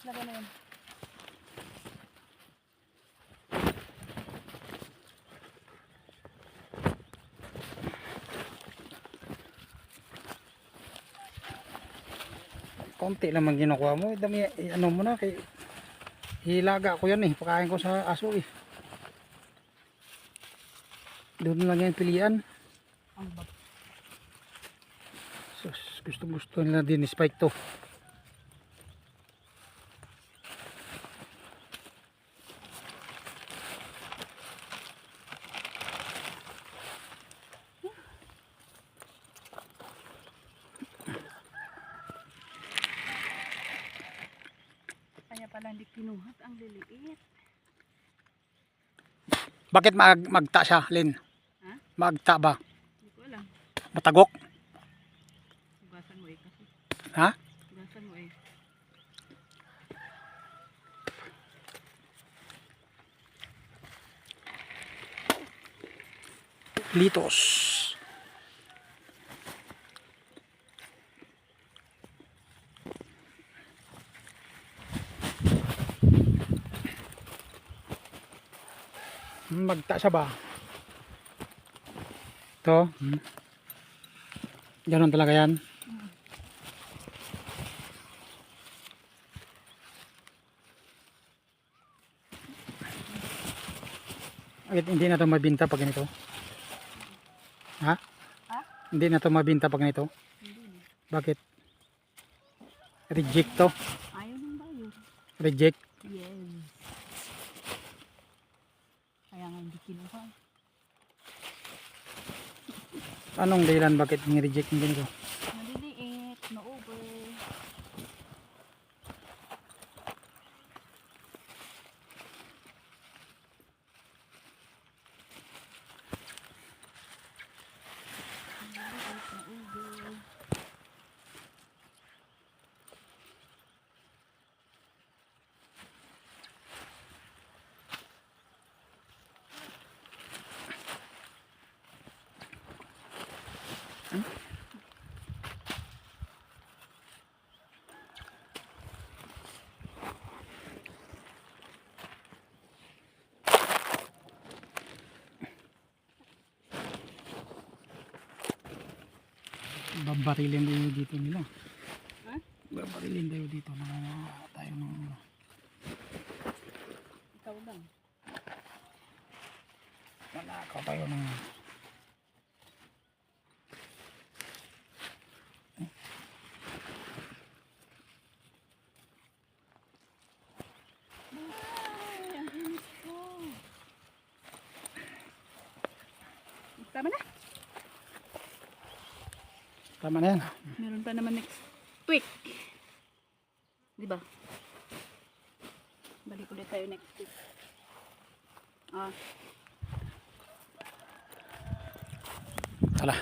Laban na yan. Konti lang man kinukuha mo. Dami, ano mo na, kay hilaga ko yan eh. Pakain ko sa aso eh. Doon lang yan pilihan. Ang bab. Sus, gusto nila din spike to. Kaya pala hindi kinuhat, ang liliit. Bakit magta siya, Lin? Ha? Magta ba? Hindi ko alam. Matagok? Hugasan mo eh kasi. Ha? Hugasan mo eh. Litos. Magta siya ba? Ito. Ganon talaga yan. Bakit hindi na ito mabinta pag ganito? Ha? Ha? Hindi na ito mabinta pag ganito? Hindi. Bakit? Reject to? Ayaw nang bayo. Reject? Yes. Kaya nga hindi kinuha. Anong dahilan bakit ni-reject yung ganito? Maliliit, na-over. Babarilin tayo dito nila. Ha? Babarilin tayo dito na tayo ng Ikaw lang. manakaw tayo ng Ay, ang hinis ko. Tama na. tama na yan. Meron pa naman next week. Di ba? Balik ulit tayo next week. Hala.